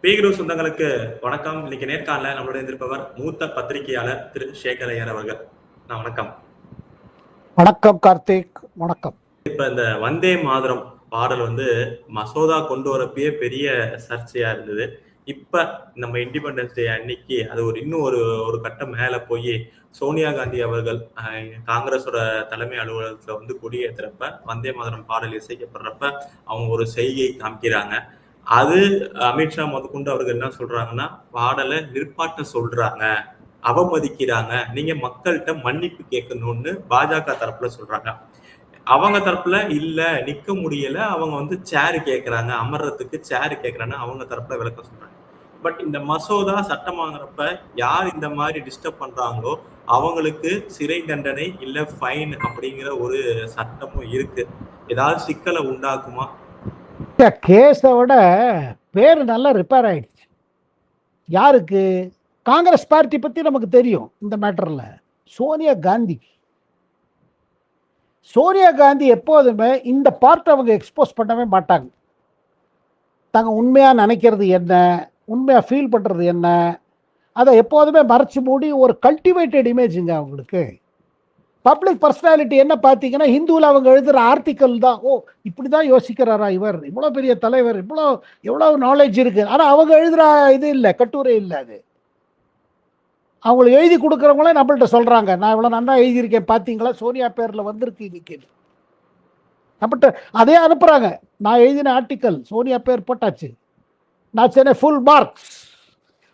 பீகுரு சொந்தங்களுக்கு வணக்கம். இன்னைக்கு நேர்காணல நம்மளுடைய இருந்திருப்பவர் மூத்த பத்திரிகையாளர் திரு சேகர் ஐயர் அவர்கள். வணக்கம். வணக்கம் கார்த்திக். வணக்கம். இப்ப இந்த வந்தே மாதரம் பாடல் மசோதா கொண்டு வரப்பயே பெரிய சர்ச்சையா இருந்தது. இப்ப நம்ம இண்டிபெண்டன்ஸ் டே அன்னைக்கு அது இன்னும் ஒரு கட்டம் மேல போய் சோனியா காந்தி அவர்கள் காங்கிரஸோட தலைமை அலுவலகத்துல கொடியேற்றுறப்ப வந்தே மாதரம் பாடல் இசைக்கப்படுறப்ப அவங்க ஒரு செய்கை காமிக்கிறாங்க. அது அமித்ஷா முதற்கொண்டு அவர்கள் என்ன சொல்றாங்கன்னா, பாடலை நிற்பாட்ட சொல்றாங்க, அவமதிக்கிறாங்க, நீங்க மக்கள்கிட்ட மன்னிப்பு கேட்கணும்னு பாஜக தரப்புல சொல்றாங்க. அவங்க தரப்புல இல்ல நிக்க முடியல, அவங்க சேரு கேட்கறாங்க, அமர்றதுக்கு சேரு கேட்கறாங்க, அவங்க தரப்புல விளக்கம் சொல்றாங்க. பட் இந்த மசோதா சட்டமாகறப்ப யார் இந்த மாதிரி டிஸ்டர்ப் பண்றாங்களோ அவங்களுக்கு சிறை தண்டனை இல்ல ஃபைன் அப்படிங்கிற ஒரு சட்டமும் இருக்கு. ஏதாவது சிக்கலை உண்டாக்குமா? கேஸை விட பேர் நல்லா ரிப்பேர் ஆயிடுச்சு. யாருக்கு? காங்கிரஸ் பார்ட்டி பத்தி நமக்கு தெரியும். இந்த மேட்டர்ல சோனியா காந்தி எப்போதுமே இந்த பார்ட் அவங்க எக்ஸ்போஸ் பண்ணவே மாட்டாங்க. தாங்க உண்மையா நினைக்கிறது என்ன, உண்மையா ஃபீல் பண்றது என்ன, அதை எப்போதுமே மறைச்சு மூடி ஒரு கல்டிவேட்டட் இமேஜுங்க அவங்களுக்கு. பப்ளிக் பர்சனாலிட்டி என்ன பார்த்தீங்கன்னா, ஹிந்துவில் அவங்க எழுதுகிற ஆர்டிக்கல் தான், ஓ இப்படி தான் யோசிக்கிறாரா இவர், இவ்வளோ பெரிய தலைவர், எவ்வளோ நாலேஜ் இருக்குது. ஆனால் அவங்க எழுதுகிற இது இல்லை, கட்டுரை இல்லை. அது அவங்களுக்கு எழுதி கொடுக்குறவங்களே நம்மள்கிட்ட சொல்கிறாங்க, நான் இவ்வளோ நல்லா எழுதியிருக்கேன் பார்த்தீங்களா, சோனியா பேரில் வந்திருக்கு இன்னைக்கு. நம்மகிட்ட அதே அனுப்புகிறாங்க, நான் எழுதின ஆர்டிக்கல் சோனியா பேர் போட்டாச்சு, நான் சொன்ன ஃபுல் மார்க்ஸ்.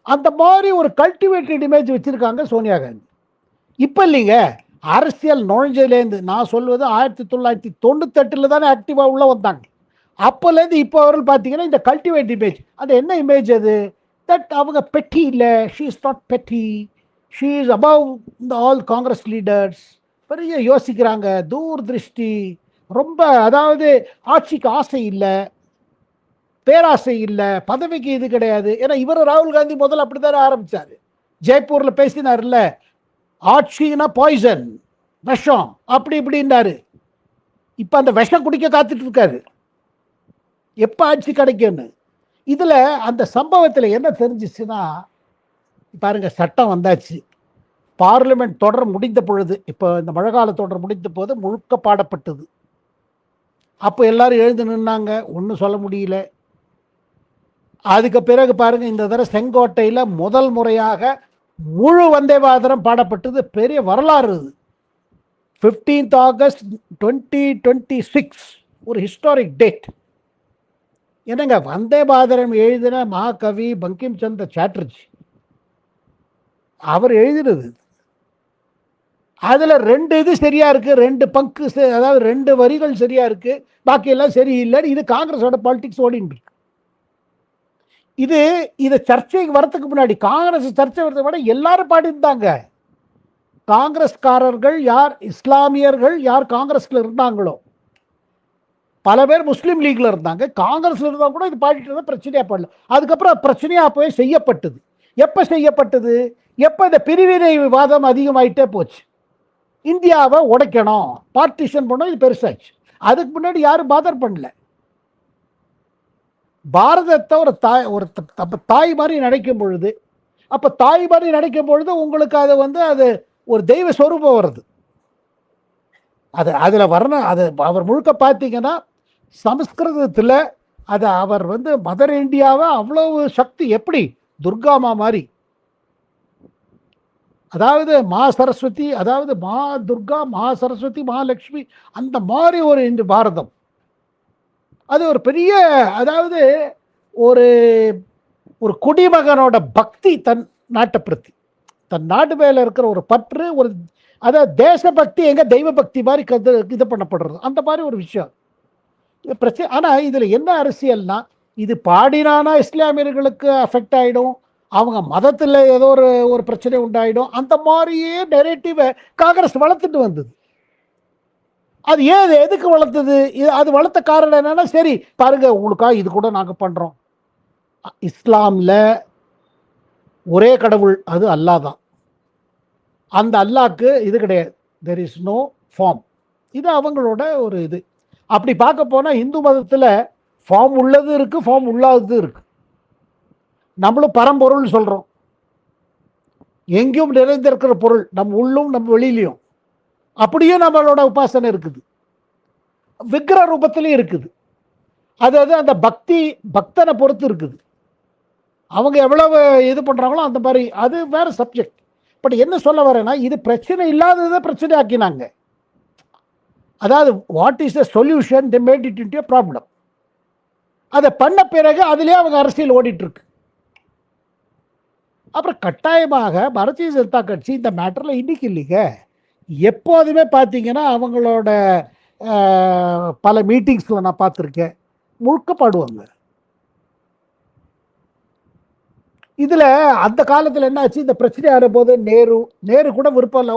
அந்த மாதிரி ஒரு கல்டிவேட்டட் இமேஜ் வச்சுருக்காங்க சோனியா காந்தி. இப்போ இல்லைங்க, அரசியல் நுழைஞ்சதுலேருந்து, நான் சொல்வது 1998 தானே ஆக்டிவாக உள்ள வந்தாங்க. அப்போலேருந்து இப்போ அவர்கள் பார்த்தீங்கன்னா இந்த கல்டிவேட் இமேஜ். அது என்ன இமேஜ்? அது தட் அவங்க பெட்டி இல்லை, ஷீ இஸ் நாட் பெட்டி, she is above the all Congress leaders. பெரிய யோசிக்கிறாங்க, தூர் திருஷ்டி ரொம்ப. அதாவது ஆட்சிக்கு ஆசை இல்லை, பேராசை இல்லை, பதவிக்கு இது கிடையாது. ஏன்னா இவர் ராகுல் காந்தி முதல்ல அப்படி தானே ஆரம்பித்தார். ஜெய்ப்பூரில் பேசினார்ல, ஆட்சினா பாய்சன், விஷம், அப்படி இப்படின்னாரு. இப்போ அந்த விஷம் குடிக்க காத்துட்டு இருக்காரு, எப்போ ஆட்சி கிடைக்கும்னு. இதில் அந்த சம்பவத்தில் என்ன தெரிஞ்சிச்சுன்னா, பாருங்க, சட்டம் வந்தாச்சு, பார்லிமெண்ட் தொடர் முடிந்த பொழுது, இப்போ இந்த மழைக்கால தொடர் முடிந்த போது முழுக்க பாடப்பட்டது. அப்போ எல்லாரும் எழுந்து நின்னாங்க, ஒன்றும் சொல்ல முடியல. அதுக்கு பிறகு பாருங்க, இந்த தடவை செங்கோட்டையில் முதல் முறையாக முழு வந்தே மாதரம் பாடப்பட்டது. பெரிய வரலாறு. 15th August 2026 ஒரு ஹிஸ்டாரிக் டேட். என்னங்க, வந்தே மாதரம் எழுதின மகாகவி பங்கிம் சந்திர சாட்டர்ஜி அவர் எழுதினது. அதில் 2 இது சரியா இருக்கு, 2 பங்கு, அதாவது 2 வரிகள் சரியா இருக்கு, பாக்கி எல்லாம் சரியில்லை. இது காங்கிரஸோட பாலிடிக்ஸ் ஓடின்னு இருக்கு. இது சர்ச்சைக்கு வரத்துக்கு முன்னாடி, காங்கிரஸ் சர்ச்சை வரதுக்கு முன்னாடி எல்லாரும் பாடிருந்தாங்க. காங்கிரஸ்காரர்கள் யார், இஸ்லாமியர்கள் யார் காங்கிரஸ்ல இருந்தாங்களோ, பல பேர் முஸ்லீம் லீக்ல இருந்தாங்க, காங்கிரஸ்ல இருந்தாங்க கூட இது பாடிட்டு இருந்தா பிரச்சனையா பாடல. அதுக்கப்புறம் பிரச்சனையா அப்பவே செய்யப்பட்டது. எப்ப செய்யப்பட்டது? எப்ப இந்த பிரிவினை விவாதம் அதிகமாயிட்டே போச்சு, இந்தியாவை உடைக்கணும், பார்ட்டிஷன் பண்ணணும், இது பெருசாச்சு. அதுக்கு முன்னாடி யாரும் பாதர் பண்ணல. பாரதத்தை ஒரு தாய் மாதிரி நினைக்கும் பொழுது, அப்ப தாய் மாதிரி நினைக்கும் பொழுது உங்களுக்கு அது ஒரு தெய்வ ஸ்வரூபம் வருது. அதுல வரணும். அது அவர் முழுக்க பார்த்தீங்கன்னா சமஸ்கிருதத்துல அது அவர் மதர் இந்தியாவை அவ்வளவு சக்தி, எப்படி துர்காமா மாதிரி, அதாவது மா சரஸ்வதி, அதாவது மா துர்கா, மா சரஸ்வதி, மகாலட்சுமி, அந்த மாதிரி ஒரு இந்த பாரதம். அது ஒரு பெரிய, அதாவது ஒரு ஒரு குடிமகனோட பக்தி, தன் நாட்டை பிரதி, தன் நாட்டு மேல இருக்கிற ஒரு பற்று, ஒரு அதாவது தேசபக்தி, எங்க தெய்வ பக்தி மாதிரி இது பண்ணப்படுறது, அந்த மாதிரி ஒரு விஷயம் பிரச்சனை. ஆனா இதுல என்ன அரசியல்னா, இது பாடினானா இஸ்லாமியர்களுக்கு அஃபெக்ட் ஆயிடும், அவங்க மதத்தில் ஏதோ ஒரு பிரச்சனை உண்டாயிடும், அந்த மாதிரியே நெரேட்டிவை காங்கிரஸ் வளர்த்துட்டு வந்தது. அது ஏன், எதுக்கு வளர்த்தது? அது வளர்த்த காரணம் என்னன்னா, சரி பாருங்க உங்களுக்காக இது கூட நாங்க பண்றோம். இஸ்லாம்ல ஒரே கடவுள், அது அல்லாஹ் தான். அந்த அல்லாஹ்க்கு இது கிடையாது, தெர் இஸ் நோ ஃபார்ம். இது அவங்களோட ஒரு இது. அப்படி பார்க்க போனா இந்து மதத்துல ஃபார்ம் உள்ளது இருக்கு, ஃபார்ம் இல்லாதது இருக்கு. நம்மளும் பரம்பொருள் சொல்கிறோம். எங்கேயும் நிறைந்திருக்கிற பொருள், நம் உள்ளும் நம்ம வெளியிலையும். அப்படியே நம்மளோட உபாசனை இருக்குது, விக்கிர ரூபத்திலையும் இருக்குது. அதாவது அந்த பக்தனை பொறுத்து இருக்குது. அவங்க எவ்வளவு இது பண்ணுறாங்களோ அந்த மாதிரி, அது வேற சப்ஜெக்ட். பட் என்ன சொல்ல வரேன்னா, இது பிரச்சனை இல்லாததை பிரச்சனை ஆக்கினாங்க. அதாவது what is the solution, they made it into a problem. அதை பண்ண பிறகு அதிலே அவங்க அரசியல் ஓடிட்டு இருக்கு. அப்புறம் கட்டாயமாக பாரதிய ஜனதா கட்சி இந்த மேட்டரில் இன்னைக்கு இல்லைங்க, எப்போதுமே பார்த்தீங்கன்னா அவங்களோட பல மீட்டிங்ஸில் நான் பார்த்துருக்கேன், முழுக்க பாடுவாங்க. இதில் அந்த காலத்தில் என்ன ஆச்சு, இந்த பிரச்சனை ஆடும்போது நேரு கூட விருப்பம் இல்லை.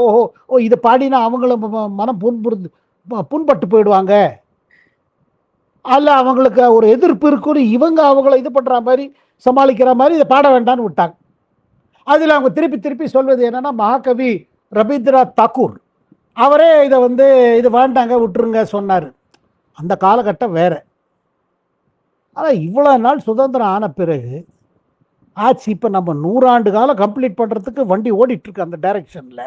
ஓ இதை பாடினா அவங்களும் மனம் புண்பட்டு போயிடுவாங்க, அல்ல அவங்களுக்கு ஒரு எதிர்ப்பு இருக்குன்னு இவங்க அவங்கள இது பண்ணுற மாதிரி சமாளிக்கிற மாதிரி இதை பாட வேண்டாம்னு விட்டாங்க. அதில் அவங்க திருப்பி சொல்வது என்னன்னா, மகாகவி ரவீந்திரநாத் தாக்கூர் அவரே இதை இது வேண்டாங்க விட்டுருங்க சொன்னார். அந்த காலகட்டம் வேற. ஆனால் இவ்வளோ நாள் சுதந்திரம் ஆன பிறகு ஆச்சு, இப்போ நம்ம 100 ஆண்டு காலம் கம்ப்ளீட் பண்ணுறதுக்கு வண்டி ஓடிட்டுருக்கு அந்த டைரக்ஷனில்.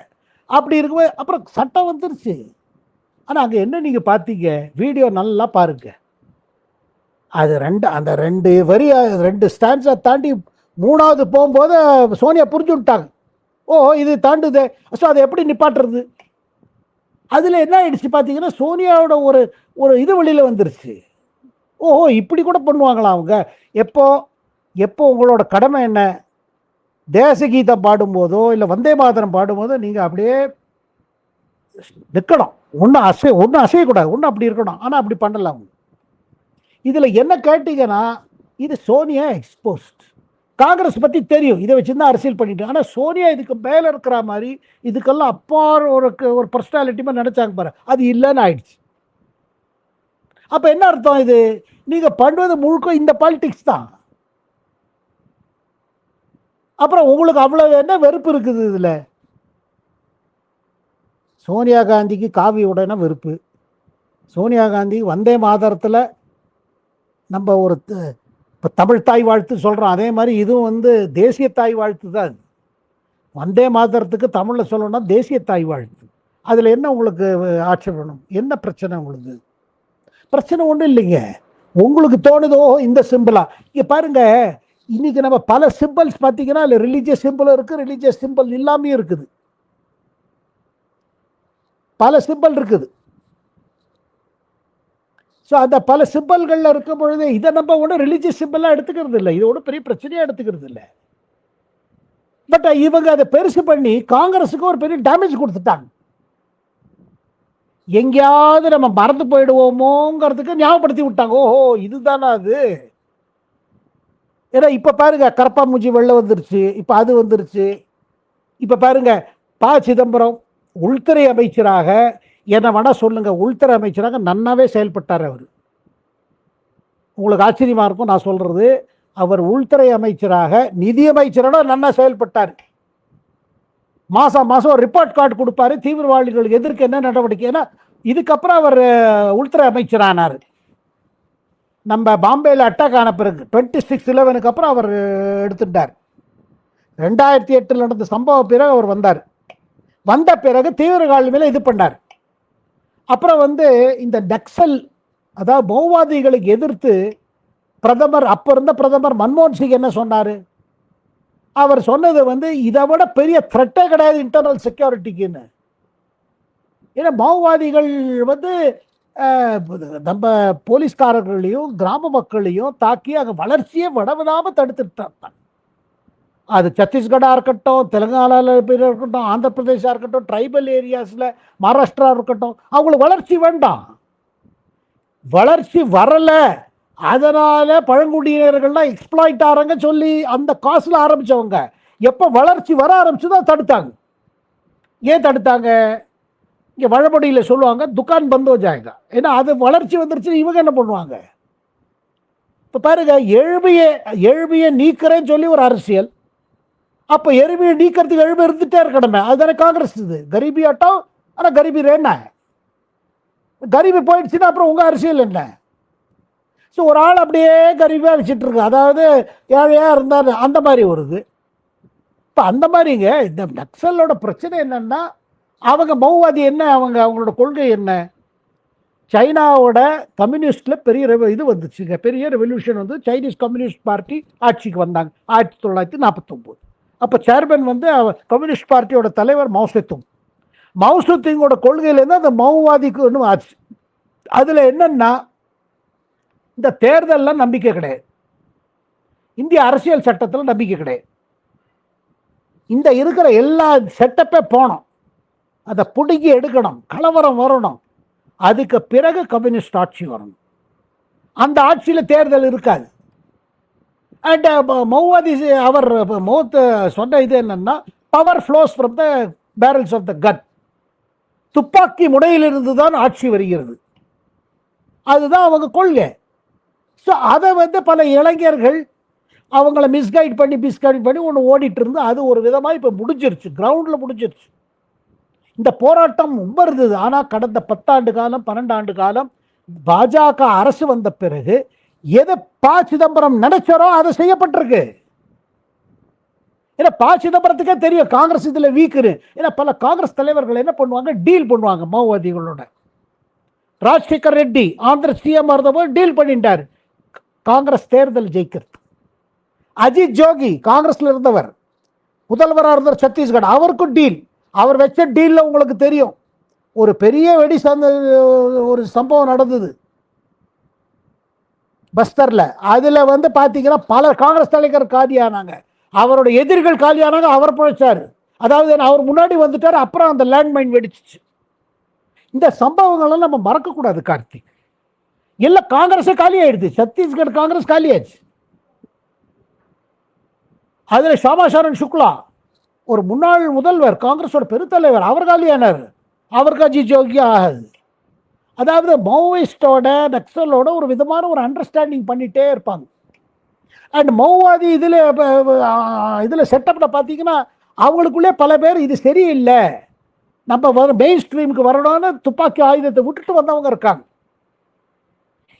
அப்படி இருக்கும்போது அப்புறம் சட்டம் வந்துருச்சு. ஆனால் அங்கே என்ன நீங்கள் பார்த்தீங்க, வீடியோ நல்லா பாருங்க. அது அந்த 2 வரி 2 ஸ்டாண்ட்ஸை தாண்டி 3வது போகும்போது சோனியா புரிஞ்சு விட்டாங்க, ஓ இது தாண்டுது. ஸோ அதை எப்படி நிப்பாட்டுறது? அதில் என்ன ஆயிடுச்சு பார்த்தீங்கன்னா, சோனியாவோட ஒரு இது வெளியில் வந்துருச்சு. ஓஹோ இப்படி கூட பண்ணுவாங்களா அவங்க? எப்போ உங்களோட கடமை என்ன, தேசகீதம் பாடும்போதோ இல்லை வந்தே மாதரம் பாடும்போதோ நீங்கள் அப்படியே நிற்கணும், ஒன்றும் அசையக்கூடாது, ஒன்றும் அப்படி இருக்கணும். ஆனால் அப்படி பண்ணலாம் அவங்க. இதில் என்ன கேட்டீங்கன்னா, இது சோனியா எக்ஸ்போஸ்ட். காங்கிரஸ் பற்றி தெரியும், இதை வச்சு தான் அரசியல் பண்ணிட்டு. ஆனால் சோனியா இதுக்கு மேலே இருக்கிற மாதிரி, இதுக்கெல்லாம் அப்பார் ஒரு பர்சனாலிட்டி மாதிரி நினச்சாங்க பாரு, அது இல்லைன்னு ஆயிடுச்சு. அப்போ என்ன அர்த்தம், இது நீங்கள் பண்ணுவது முழுக்க இந்த பாலிடிக்ஸ் தான். அப்புறம் உங்களுக்கு அவ்வளோ என்ன வெறுப்பு இருக்குது இதில்? சோனியா காந்திக்கு காவி உடனே வெறுப்பு, சோனியா காந்தி வந்தே மாதரத்தில் நம்ம இப்போ தமிழ் தாய் வாழ்த்து சொல்கிறோம், அதே மாதிரி இதுவும் தேசிய தாய் வாழ்த்து தான். வந்தே மாதரத்துக்கு தமிழில் சொல்லணும்னா தேசிய தாய் வாழ்த்து. அதில் என்ன உங்களுக்கு ஆட்சேபணம், என்ன பிரச்சனை உங்களுக்கு? பிரச்சனை ஒன்றும் இல்லைங்க. உங்களுக்கு தோணுதோ இந்த சிம்பிளா? இங்கே பாருங்க, இன்னைக்கு நம்ம பல சிம்பிள்ஸ் பார்த்தீங்கன்னா அதில் ரிலீஜியஸ் சிம்பிள் இருக்குது, ரிலீஜியஸ் சிம்பிள் இல்லாமையும் இருக்குது. பல சிம்பிள் இருக்குது. ஸோ அந்த பல சிம்பிள்களில் இருக்கும் பொழுது இதை நம்ம ஒன்றும் ரிலீஜியஸ் சிம்பிளாக எடுத்துக்கிறது இல்லை, இது ஒன்றும் பெரிய பிரச்சனையாக எடுத்துக்கிறது இல்லை. பட் இவங்க அதை பெருசு பண்ணி காங்கிரஸுக்கு ஒரு பெரிய டேமேஜ் கொடுத்துட்டாங்க. எங்கேயாவது நம்ம மறந்து போயிடுவோமோங்கிறதுக்கு ஞாபகப்படுத்தி விட்டாங்க. ஓஹோ இதுதானா அது? ஏன்னா இப்போ பாருங்க, கரப்பாம்பூச்சி வெள்ளம் வந்துருச்சு, இப்போ அது வந்துருச்சு. இப்போ பாருங்க, சிதம்பரம் உள்துறை அமைச்சராக, என்ன வேணா சொல்லுங்க, உள்துறை அமைச்சராக நன்னாவே செயல்பட்டார் அவர். உங்களுக்கு ஆச்சரியமா இருக்கும் நான் சொல்றது, அவர் உள்துறை அமைச்சராக நிதியமைச்சரோட நன்னா செயல்பட்டார். மாசம் ஒரு ரிப்போர்ட் கார்டு கொடுப்பாரு, தீவிரவாதிகளுக்கு எதிர்க்க என்ன நடவடிக்கை. ஏன்னா இதுக்கப்புறம் அவர் உள்துறை அமைச்சரானார். நம்ம பாம்பேயில் அட்டாக் ஆன பிறகு 26/11 அப்புறம் அவர் எடுத்துட்டார். 2008 நடந்த சம்பவ பிறகு அவர் வந்தார். வந்த பிறகு தீவிரவாதிகள் மேலே இது பண்ணார். அப்புறம் இந்த நக்சல், அதாவது மௌவாதிகளுக்கு எதிர்த்து அப்போ இருந்த பிரதமர் மன்மோகன் சிங் என்ன சொன்னார்? அவர் சொன்னது இதை விட பெரிய த்ரெட்டே கிடையாது இன்டர்னல் செக்யூரிட்டிக்குன்னு. ஏன்னா மாவோவாதிகள் நம்ம போலீஸ்காரர்களையும் கிராம மக்களையும் தாக்கி அங்கே வளர்ச்சியை விடவிடாமல் தடுத்துட்டாங்க. அது சத்தீஸ்கடாக இருக்கட்டும், தெலுங்கானாவில் இருக்கட்டும், ஆந்திர பிரதேசா இருக்கட்டும், ட்ரைபல் ஏரியாஸில் மகாராஷ்டிரா இருக்கட்டும், அவங்களுக்கு வளர்ச்சி வேண்டாம். வளர்ச்சி வரலை, அதனால பழங்குடியினர்கள்லாம் எக்ஸ்ப்ளாய்ட் ஆகிறாங்க சொல்லி அந்த காசில் ஆரம்பித்தவங்க எப்போ வளர்ச்சி வர ஆரம்பிச்சுதான் தடுத்தாங்க. ஏன் தடுத்தாங்க? இங்கே வழமொழியில் சொல்லுவாங்க, துக்கான் பந்தோ ஜாயங்க. ஏன்னா அது வளர்ச்சி வந்துருச்சுன்னு இவங்க என்ன பண்ணுவாங்க? இப்போ பாருங்க, எழுமையை நீக்கிறேன்னு சொல்லி ஒரு அரசியல். அப்போ எருமையை நீக்கிறதுக்கு எழுமை இருந்துகிட்டே இருக்கணுமே, அதுதானே காங்கிரஸ். இது கரீபி ஆட்டம். ஆனால் கரீபி ரேனா, கரீபி போயிடுச்சுன்னா அப்புறம் உங்கள் அரசியல் என்ன? ஸோ ஒரு ஆள் அப்படியே கரிவாக வச்சுட்டு இருக்கு, அதாவது ஏழையாக இருந்தார் அந்த மாதிரி வருது. இப்போ அந்த மாதிரிங்க இந்த நக்சலோட பிரச்சனை என்னன்னா, அவங்க மௌவாதி என்ன, அவங்களோட கொள்கை என்ன? சைனாவோட கம்யூனிஸ்டில் பெரிய இது வந்துச்சுங்க, பெரிய ரெவல்யூஷன் வந்து சைனீஸ் கம்யூனிஸ்ட் பார்ட்டி ஆட்சிக்கு வந்தாங்க 1949. அப்போ சேர்மன் வந்து கம்யூனிஸ்ட் பார்ட்டியோட தலைவர் மௌசெத்துங். மௌசெத்துங்கோட கொள்கையிலேருந்து அந்த மௌவாதிக்கு ஒன்றும் ஆச்சு. அதில் என்னன்னா, இந்த தேர்தலில் நம்பிக்கை கிடையாது, இந்திய அரசியல் சட்டத்தில் நம்பிக்கை கிடையாது. இந்த இருக்கிற எல்லா செட்டப்பே போனோம், அதை பிடுங்கி எடுக்கணும், கலவரம் வரணும், அதுக்கு பிறகு கம்யூனிஸ்ட் ஆட்சி வரணும். அந்த ஆட்சியில் தேர்தல் இருக்காது. அண்ட் மௌவாதி அவர் மௌத் சொன்ன இது என்னன்னா, power flows from the barrels of the gun. துப்பாக்கி முனையிலிருந்து தான் ஆட்சி வருகிறது, அதுதான் அவங்க கொள்கை. ஸோ அதை வந்து பல இளைஞர்கள் அவங்கள மிஸ்கைட் பண்ணி ஒன்று ஓடிட்டு இருந்து அது ஒரு விதமாக இப்போ முடிஞ்சிருச்சு, கிரவுண்டில் முடிஞ்சிருச்சு. இந்த போராட்டம் ரொம்ப இருந்தது. ஆனால் கடந்த 10 ஆண்டு காலம் 12 ஆண்டு காலம் பாஜக அரசு வந்த பிறகு எதை ப. சிதம்பரம் நினைச்சாரோ அதை செய்யப்பட்டிருக்கு. ஏன்னா ப. சிதம்பரத்துக்கே தெரியும் காங்கிரஸ் இதில் வீக்குன்னு. ஏன்னா பல காங்கிரஸ் தலைவர்கள் என்ன பண்ணுவாங்க, டீல் பண்ணுவாங்க மாவோவாதிகளோட. ராஜசேகர் ரெட்டி ஆந்திர சிஎம் இருந்தபோது டீல் பண்ணிட்டார் காங்கிரஸ் தேர்தல் ஜெயிக்கிறது. அஜித் ஜோகி காங்கிரஸ்ல இருந்தவர், முதல்வராக இருந்தவர் சத்தீஸ்கர், அவருக்கும் டீல். அவர் வச்ச டீலில் உங்களுக்கு தெரியும், ஒரு பெரிய வெடி ஒரு சம்பவம் நடந்தது பஸ்தர்ல. அதில் வந்து பார்த்தீங்கன்னா பல காங்கிரஸ் தலைவர் காலியானாங்க, அவரோட எதிரிகள் காலியானாங்க, அவர் பிழைச்சார். அதாவது அவர் முன்னாடி வந்துட்டார், அப்புறம் அந்த லேண்ட்மைன் வெடிச்சிச்சு. இந்த சம்பவங்கள்லாம் நம்ம மறக்கக்கூடாது கார்த்திக். எல்லாம் காங்கிரஸே காலி ஆயிடுது, சத்தீஸ்கர் காங்கிரஸ் காலி ஆயிடுச்சு. அதில் ஷாமா சரண் சுக்லா ஒரு முன்னாள் முதல்வர், காங்கிரஸோட பெருத்தலைவர், அவர் காலியானார், அவருக்கு அஜித் ஜோகி ஆகாது. அதாவது மௌவிஸ்டோட நக்சலோட ஒரு விதமான ஒரு அண்டர்ஸ்டாண்டிங் பண்ணிகிட்டே இருப்பாங்க. அண்ட் மௌவாதி இதில் செட்டப்பில் பார்த்தீங்கன்னா அவங்களுக்குள்ளே பல பேர் இது சரியில்லை, நம்ம மெயின் ஸ்ட்ரீமுக்கு வரணும்னு துப்பாக்கி ஆயுதத்தை விட்டுட்டு வந்தவங்க இருக்காங்க.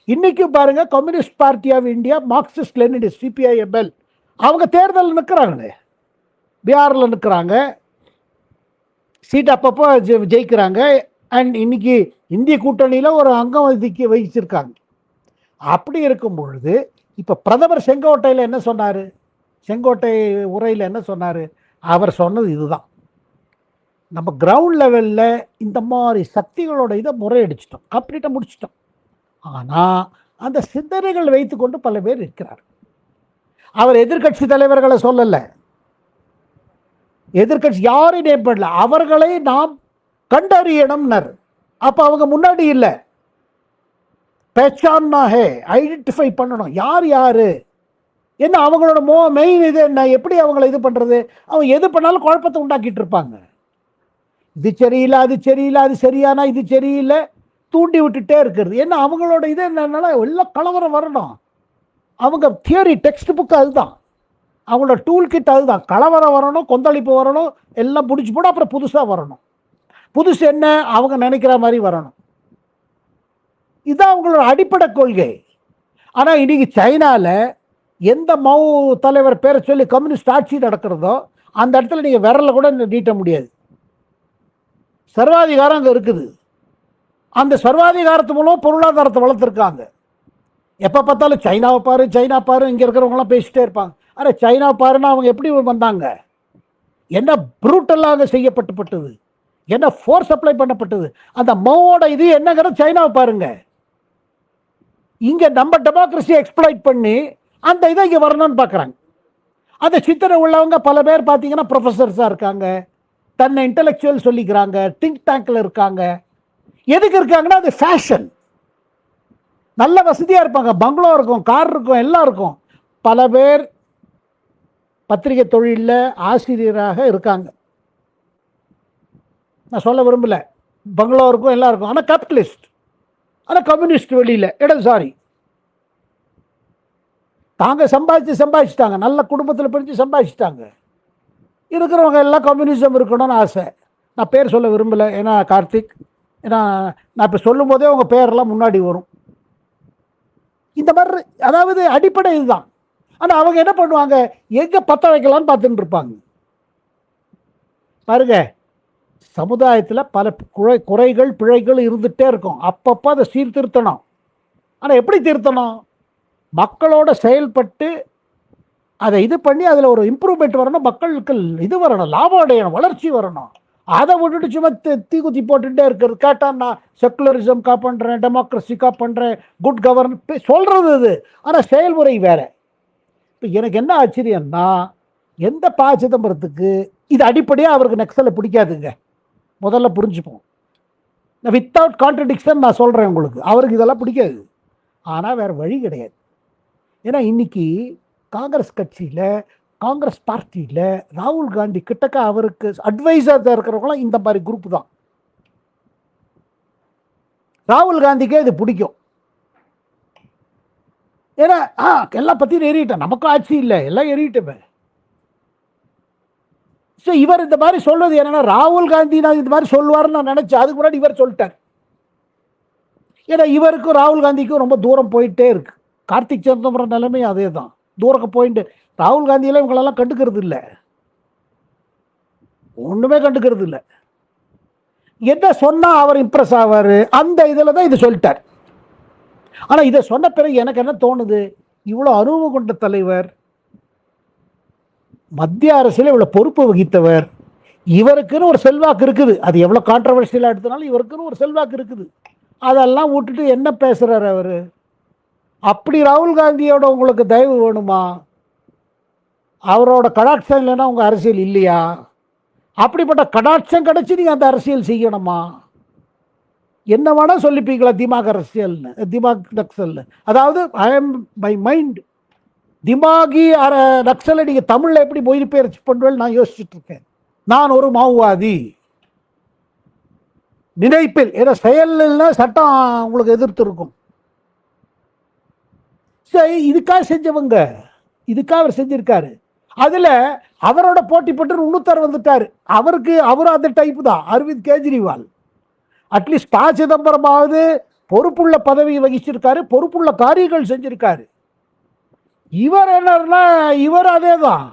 இன்னைக்கு பாருங்க, Communist Party of India, Marxist Leninist CPI ML அவங்க தேர்தல் நிற்கிறாங்களே, பீகாரில் நிற்கிறாங்க, சீட் அப்பப்போ ஜெயிக்கிறாங்க. அண்ட் இன்னைக்கு இந்திய கூட்டணியில் ஒரு அங்கம் வகிச்சிருக்காங்க. அப்படி இருக்கும் பொழுது இப்போ பிரதமர் செங்கோட்டையில் என்ன சொன்னார், செங்கோட்டை உரையில் என்ன சொன்னார், அவர் சொன்னது இதுதான், நம்ம கிரவுண்ட் லெவலில் இந்த மாதிரி சக்திகளோட இதை முறையடிச்சிட்டோம், கம்ப்ளீட்டாக முடிச்சிட்டோம். ஆனால் அந்த சிந்தனைகள் வைத்துக்கொண்டு பல பேர் இருக்கிறார். அவர் எதிர்கட்சி தலைவர்களை சொல்லலை, எதிர்கட்சி யாரையும் நேம் பண்ணல, அவர்களை நாம் கண்டறியணும்னர். அப்போ அவங்க முன்னாடி இல்லை, பெச்சான்னா ஹே, ஐடென்டிஃபை பண்ணணும் யார் யாரு என்ன, அவங்களோட மெயின் இது என்ன, எப்படி அவங்கள இது பண்ணுறது. அவங்க எது பண்ணாலும் குழப்பத்தை உண்டாக்கிட்டு இருப்பாங்க. இது சரியில்லை, அது சரியில்லை, அது சரியானா இது சரியில்லை, தூண்டி விட்டுட்டே இருக்கிறது. ஏன்னா அவங்களோட இது என்னன்னா எல்லாம் கலவரம் வரணும். அவங்க தியரி டெக்ஸ்ட் புக் அதுதான், அவங்களோட டூல் கிட் அதுதான். கலவரம் வரணும், கொந்தளிப்பு வரணும், எல்லாம் பிடிச்சி போட, அப்புறம் புதுசாக வரணும். புதுசு என்ன, அவங்க நினைக்கிற மாதிரி வரணும். இதுதான் அவங்களோட அடிப்படை கொள்கை. ஆனால் இன்னைக்கு சைனாவில் எந்த மௌ தலைவர் பேரை சொல்லி கம்யூனிஸ்ட் ஆட்சி நடக்கிறதோ அந்த இடத்துல நீங்கள் விரல கூட நீட்ட முடியாது. சர்வாதிகாரம் அங்கே இருக்குது. அந்த சர்வாதிகாரத்து மூலம் பொருளாதாரத்தை வளர்த்துருக்காங்க. எப்போ பார்த்தாலும் சைனாவை பாரு, சைனா பாரு, இங்கே இருக்கிறவங்களாம் பேசிட்டே இருப்பாங்க. ஆனால் சைனா பாருன்னா அவங்க எப்படி வந்தாங்க, என்ன ப்ரூட்டலாக அங்கே செய்யப்பட்டுப்பட்டது, என்ன ஃபோர்ஸ் அப்ளை பண்ணப்பட்டது. அந்த மௌவோட இது என்னங்கிற சைனாவை பாருங்க. இங்கே நம்ம டெமோக்ரஸியை எக்ஸ்ப்ளாய்ட் பண்ணி அந்த இதை இங்கே வரணும்னு பார்க்குறாங்க. அந்த சிந்தனை உள்ளவங்க பல பேர் பார்த்தீங்கன்னா ப்ரொஃபஸர்ஸாக இருக்காங்க, தன்னை இன்டலெக்சுவல் சொல்லிக்கிறாங்க, திங்க் டேங்கில் இருக்காங்க. எதுக்கு இருக்காங்கன்னா அது ஃபேஷன். நல்ல வசதியாக இருப்பாங்க, பங்களோ இருக்கும், கார் இருக்கும், எல்லாம் இருக்கும். பல பேர் பத்திரிகை தொழிலில் ஆசிரியராக இருக்காங்க, நான் சொல்ல விரும்பலை, பங்களோ இருக்கும், எல்லாம் இருக்கும். ஆனால் கேபிட்டலிஸ்ட், ஆனால் கம்யூனிஸ்ட் வெளியில் இடதுசாரி. தாங்க சம்பாதிச்சுட்டாங்க, நல்ல குடும்பத்தில் பிரித்து சம்பாதிச்சுட்டாங்க. இருக்கிறவங்க எல்லாம் கம்யூனிசம் இருக்கணும்னு ஆசை. நான் பேர் சொல்ல விரும்பலை, ஏன்னா கார்த்திக், ஏன்னா நான் இப்போ சொல்லும் போதே உங்கள் பேரெல்லாம் முன்னாடி வரும். இந்த மாதிரி அதாவது அடிப்படை இதுதான். ஆனால் அவங்க என்ன பண்ணுவாங்க, எங்கே பற்ற வைக்கலான்னு பார்த்துட்டு இருப்பாங்க. பாருங்க, சமுதாயத்தில் பல குறைகள் பிழைகள் இருந்துகிட்டே இருக்கும். அப்பப்போ அதை சீர்திருத்தணும். ஆனால் எப்படி திருத்தணும்? மக்களோட செயல்பட்டு அதை இது பண்ணி அதில் ஒரு இம்ப்ரூவ்மெண்ட் வரணும், மக்களுக்கு இது வரணும், லாபம் அடையணும், வளர்ச்சி வரணும். அதை விட்டுட்டு சும்மா தீக்குத்தி போட்டுகிட்டே இருக்கிறது. கேட்டால் நான் செக்குலரிசம் பண்ணுறேன், டெமோக்ரஸி பண்ணுறேன், குட் கவர்னன்ஸ் சொல்கிறது இது. ஆனால் செயல்முறை வேற. இப்போ எனக்கு என்ன ஆச்சரியம்னா, எந்த ப. சிதம்பரத்துக்கு இது அடிப்படையாக அவருக்கு நக்சலை பிடிக்காதுங்க. முதல்ல புரிஞ்சுப்போம். வித்தவுட் கான்ட்ரடிக்ஷன் நான் சொல்கிறேன் உங்களுக்கு, அவருக்கு இதெல்லாம் பிடிக்காது. ஆனால் வேறு வழி கிடையாது. ஏன்னா இன்னைக்கு காங்கிரஸ் கட்சியில், காங்கிரஸ் பார்ட்டியில் ராகுல் காந்தி கிட்டக்க அவருக்கு அட்வைசர் இருக்கிறவங்களாம் இந்த மாதிரி குரூப் தான். ராகுல் காந்திக்கே இது பிடிக்கும். ஏன்னா எல்லாம் பற்றியும் எறியிட்டேன், நமக்கும் ஆட்சி இல்லை, எல்லாம் எறியிட்டேன். ஸோ இவர் இந்த மாதிரி சொல்வது என்னன்னா, ராகுல் காந்தி நான் இந்த மாதிரி சொல்லுவார்னு நான் நினச்சேன். அதுக்கு முன்னாடி இவர் சொல்லிட்டார். ஏன்னா இவருக்கும் ராகுல் காந்திக்கும் ரொம்ப தூரம் போயிட்டே இருக்கு. கார்த்திக் சிதம்பரம் நிலைமை அதே தான், தூரம் போயிட்டு. ராகுல் காந்தியெல்லாம் இவங்களெல்லாம் கண்டுக்கிறது இல்லை, ஒன்றுமே கண்டுக்கிறது இல்லை. என்ன சொன்னால் அவர் இம்ப்ரெஸ் ஆவார், அந்த இதில் தான் இது சொல்லிட்டார். ஆனால் இதை சொன்ன பிறகு எனக்கு என்ன தோணுது, இவ்வளோ அனுபவம் கொண்ட தலைவர், மத்திய அரசில் இவ்வளோ பொறுப்பு வகித்தவர், இவருக்குன்னு ஒரு செல்வாக்கு இருக்குது. அது எவ்வளோ கான்ட்ரவர்சியலாக எடுத்தனாலும் இவருக்குன்னு ஒரு செல்வாக்கு இருக்குது. அதெல்லாம் விட்டுட்டு என்ன பேசுகிறார் அவர்? அப்படி ராகுல் காந்தியோட உங்களுக்கு தயவு வேணுமா? அவரோட கடாட்சம் இல்லைன்னா உங்கள் அரசியல் இல்லையா? அப்படிப்பட்ட கடாட்சம் கிடச்சி நீங்கள் அந்த அரசியல் செய்யணுமா? என்ன வேணால் சொல்லிப்பீங்களா திமாக் அரசியல்னு, திமாக் நக்சல்னு. அதாவது ஐ எம் மை மைண்ட் திமாகி நக்சலை நீங்கள் தமிழில் எப்படி மொழிபெயர்ச்சி பண்ணுவேன்னு நான் யோசிச்சுட்டு இருக்கேன். நான் ஒரு மாவுவாதி நினைப்பில், ஏன்னா செயல்னா சட்டம் உங்களுக்கு எதிர்த்து இருக்கும். சரி, இதுக்காக செஞ்சவங்க, இதுக்காக அவர் செஞ்சிருக்காரு. அதில் அவரோட போட்டி போட்டு இன்னொருத்தர் வந்துட்டார். அவரும் அந்த டைப்பு தான், அரவிந்த் கெஜ்ரிவால். அட்லீஸ்ட் ப. சிதம்பரமாவது பொறுப்புள்ள பதவியை வகிச்சிருக்காரு, பொறுப்புள்ள காரியங்கள் செஞ்சிருக்காரு. இவர் என்னன்னா, இவர் அதே தான்,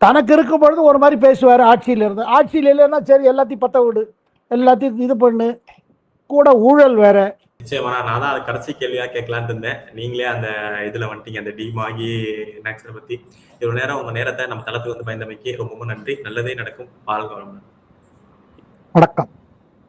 தனக்கு இருக்கும் பொழுது ஒரு மாதிரி பேசுவார். ஆட்சியில் இருந்து, ஆட்சியில் இல்லைன்னா சரி எல்லாத்தையும் பற்ற விடு, எல்லாத்தையும் இது பண்ணு, கூட ஊழல் வேற. நிச்சயமா நான் தான் அது கடைசி கேள்வியா கேட்கலான்னு இருந்தேன். நீங்களே அந்த இதுல வந்துட்டீங்க, அந்த டிமாகி நக்சலை பத்தி. இவ்வளவு நேரம் உங்க நேரத்தை நம்ம தளத்துக்கு வந்து பயந்தமைக்கு ரொம்ப நன்றி. நல்லதே நடக்கும். வாழ்க வளமுடன். வணக்கம்.